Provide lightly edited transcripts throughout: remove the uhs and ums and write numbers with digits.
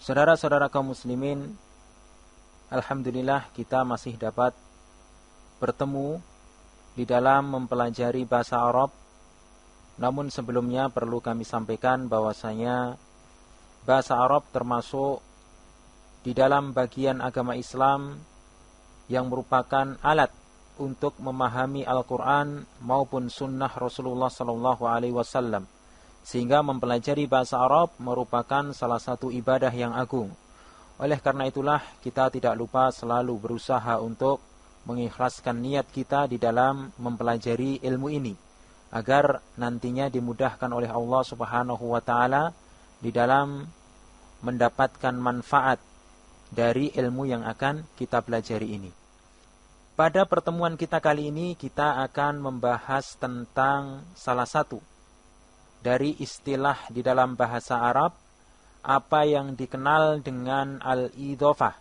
Saudara-saudara kaum muslimin, alhamdulillah kita masih dapat bertemu di dalam mempelajari bahasa Arab. Namun sebelumnya perlu kami sampaikan bahwasanya bahasa Arab termasuk di dalam bagian agama Islam yang merupakan alat untuk memahami Al-Quran maupun sunnah Rasulullah SAW. Sehingga mempelajari bahasa Arab merupakan salah satu ibadah yang agung. Oleh karena itulah kita tidak lupa selalu berusaha untuk mengikhlaskan niat kita di dalam mempelajari ilmu ini, agar nantinya dimudahkan oleh Allah Subhanahu wa taala di dalam mendapatkan manfaat dari ilmu yang akan kita pelajari ini. Pada pertemuan kita kali ini kita akan membahas tentang salah satu dari istilah di dalam bahasa Arab, apa yang dikenal dengan al-idhofah.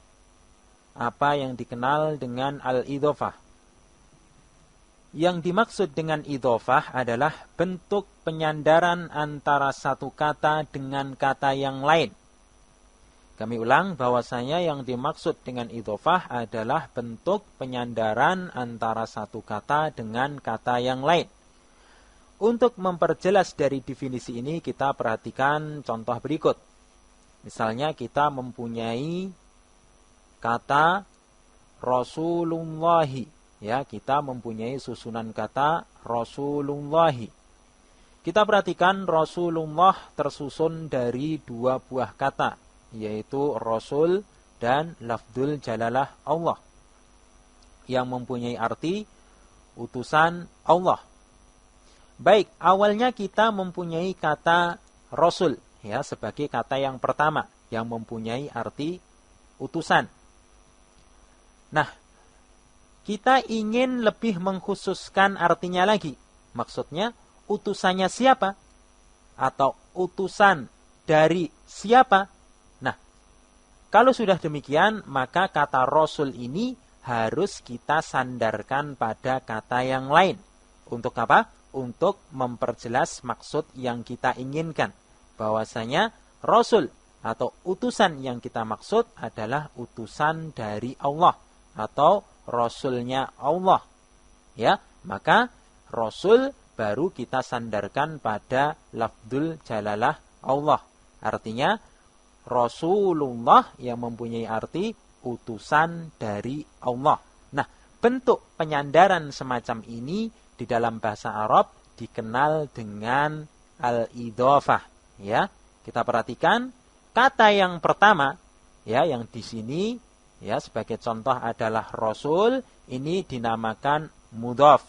Apa yang dikenal dengan al-idhofah. Yang dimaksud dengan idhofah adalah bentuk penyandaran antara satu kata dengan kata yang lain. Kami ulang bahwasanya yang dimaksud dengan idhofah adalah bentuk penyandaran antara satu kata dengan kata yang lain. Untuk memperjelas dari definisi ini kita perhatikan contoh berikut. Misalnya kita mempunyai kata Rasulullahi, ya, kita mempunyai susunan kata Rasulullahi. Kita perhatikan Rasulullah tersusun dari dua buah kata, yaitu Rasul dan lafdzul jalalah Allah, yang mempunyai arti utusan Allah. Baik, awalnya kita mempunyai kata Rasul, ya, sebagai kata yang pertama yang mempunyai arti utusan. Nah, kita ingin lebih mengkhususkan artinya lagi. Maksudnya, utusannya siapa? Atau utusan dari siapa? Nah, kalau sudah demikian, maka kata Rasul ini harus kita sandarkan pada kata yang lain. Untuk apa? Untuk memperjelas maksud yang kita inginkan. Bahwasanya Rasul atau utusan yang kita maksud adalah utusan dari Allah atau Rasulnya Allah. Ya, maka Rasul baru kita sandarkan pada lafdzul jalalah Allah. Artinya Rasulullah yang mempunyai arti utusan dari Allah. Nah, bentuk penyandaran semacam ini di dalam bahasa Arab dikenal dengan al-idhofah. Ya, kita perhatikan kata yang pertama, ya, yang di sini, ya, sebagai contoh adalah Rasul, ini dinamakan mudhaf.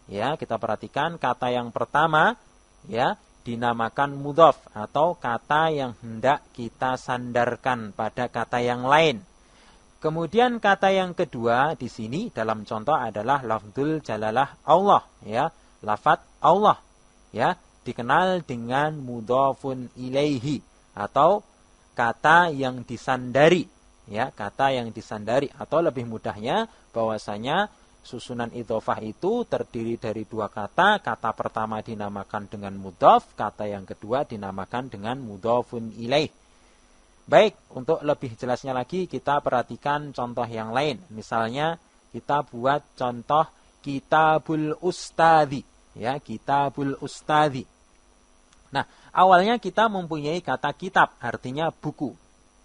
Ya, kita perhatikan kata yang pertama, ya, dinamakan mudhaf atau kata yang hendak kita sandarkan pada kata yang lain. Kemudian kata yang kedua di sini dalam contoh adalah lafdzul jalalah Allah, ya, lafadz Allah, ya, dikenal dengan mudhafun ilaihi atau kata yang disandari, ya, kata yang disandari, atau lebih mudahnya bahwasanya susunan idhofah itu terdiri dari dua kata. Kata pertama dinamakan dengan mudhaf, kata yang kedua dinamakan dengan mudhafun ilaih. Baik, untuk lebih jelasnya lagi kita perhatikan contoh yang lain. Misalnya kita buat contoh Kitabul Ustadzi, ya, Kitabul Ustadzi. Nah, awalnya kita mempunyai kata kitab, artinya buku.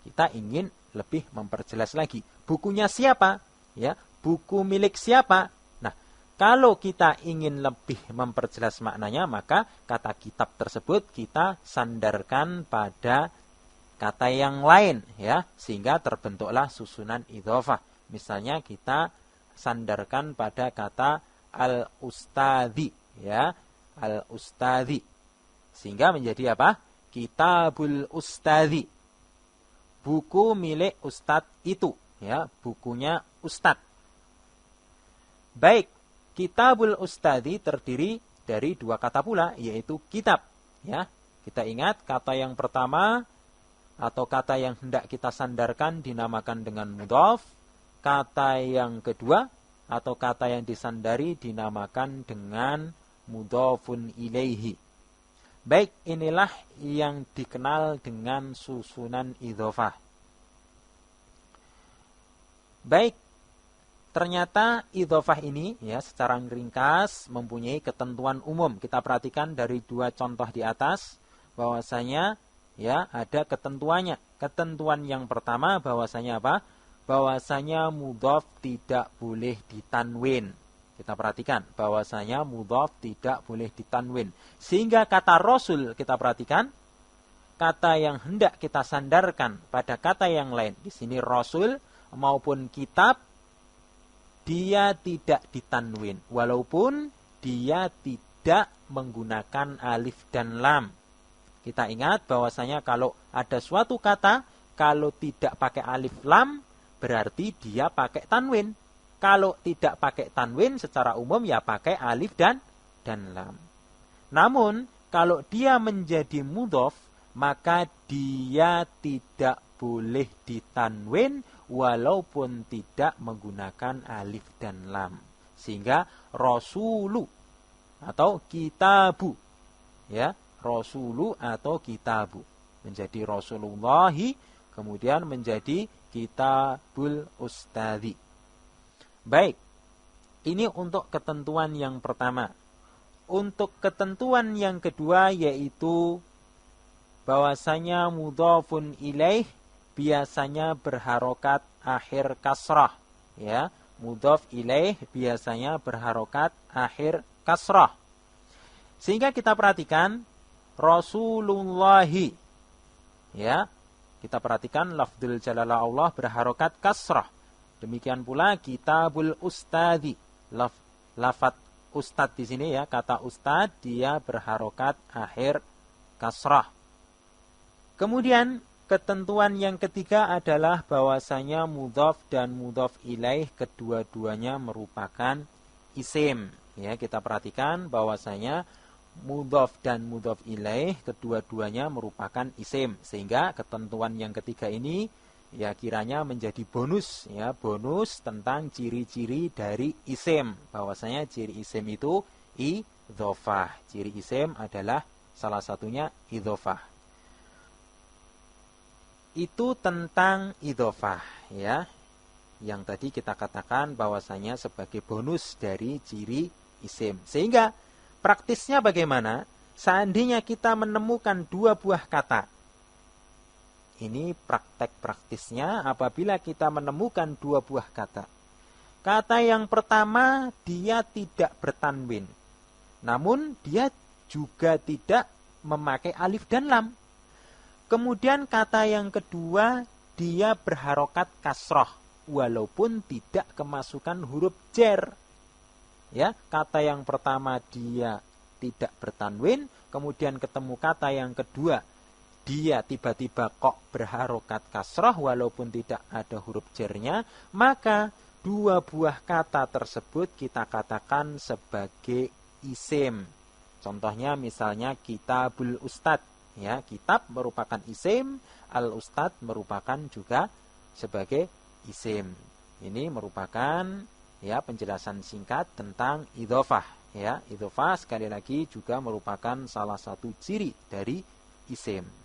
Kita ingin lebih memperjelas lagi. Bukunya siapa? Ya, buku milik siapa? Nah, kalau kita ingin lebih memperjelas maknanya, maka kata kitab tersebut kita sandarkan pada kata yang lain, ya, sehingga terbentuklah susunan idhofah. Misalnya kita sandarkan pada kata al-ustadzi, ya, al-ustadzi, sehingga menjadi apa? Kitabul Ustadzi, buku milik ustadz itu, ya, bukunya ustadz. Baik, Kitabul Ustadzi terdiri dari dua kata pula, yaitu kitab, ya. Kita ingat kata yang pertama atau kata yang hendak kita sandarkan dinamakan dengan mudhaf. Kata yang kedua atau kata yang disandari dinamakan dengan mudhafun ilaihi. Baik, inilah yang dikenal dengan susunan idhofah. Baik, ternyata idhofah ini ya secara ringkas mempunyai ketentuan umum. Kita perhatikan dari dua contoh di atas bahwasanya ya ada ketentuannya. Ketentuan yang pertama bahwasanya apa? Bahwasanya mudhaf tidak boleh ditanwin. Kita perhatikan bahwasanya mudhaf tidak boleh ditanwin. Sehingga kata Rasul kita perhatikan kata yang hendak kita sandarkan pada kata yang lain. Di sini Rasul maupun kitab dia tidak ditanwin walaupun dia tidak menggunakan alif dan lam. Kita ingat bahwasanya kalau ada suatu kata kalau tidak pakai alif lam berarti dia pakai tanwin. Kalau tidak pakai tanwin secara umum ya pakai alif dan lam. Namun kalau dia menjadi mudhaf maka dia tidak boleh ditanwin walaupun tidak menggunakan alif dan lam. Sehingga rasulu atau kitabu ya, rasulu atau kitabu menjadi rasulullahi kemudian menjadi kitabul ustadzi. Baik, ini untuk ketentuan yang pertama. Untuk ketentuan yang kedua yaitu bahwasanya mudhafun ilaih biasanya berharokat akhir kasrah. Ya, mudhaf ilaih biasanya berharokat akhir kasrah. Sehingga kita perhatikan Rasulullahi. Ya, kita perhatikan lafdzul jalalah Allah berharokat kasrah. Demikian pula kitabul ustadzi. Lafat ustad di sini ya, kata ustad dia berharokat akhir kasrah. Kemudian ketentuan yang ketiga adalah bahwasanya mudhaf dan mudhaf ilaih kedua-duanya merupakan isim. Ya, kita perhatikan bahwasanya mudhaf dan mudhaf ilaih kedua-duanya merupakan isim. Sehingga ketentuan yang ketiga ini ya kiranya menjadi bonus ya, bonus tentang ciri-ciri dari isim. Bahwasanya ciri isim itu idhofah. Ciri isim adalah salah satunya idhofah. Itu tentang idhofah ya. Yang tadi kita katakan bahwasanya sebagai bonus dari ciri isim. Sehingga praktisnya bagaimana? Seandainya kita menemukan dua buah kata. Ini praktek praktisnya apabila kita menemukan dua buah kata. Kata yang pertama dia tidak bertanwin. Namun dia juga tidak memakai alif dan lam. Kemudian kata yang kedua dia berharokat kasroh. Walaupun tidak kemasukan huruf jer. Ya, kata yang pertama dia tidak bertanwin. Kemudian ketemu kata yang kedua dia tiba-tiba kok berharokat kasrah walaupun tidak ada huruf jernya, maka dua buah kata tersebut kita katakan sebagai isim. Contohnya misalnya kitabul ustad, ya, kitab merupakan isim, al ustad merupakan juga sebagai isim. Ini merupakan ya penjelasan singkat tentang idhofah, ya. Idhofah sekali lagi juga merupakan salah satu ciri dari isim.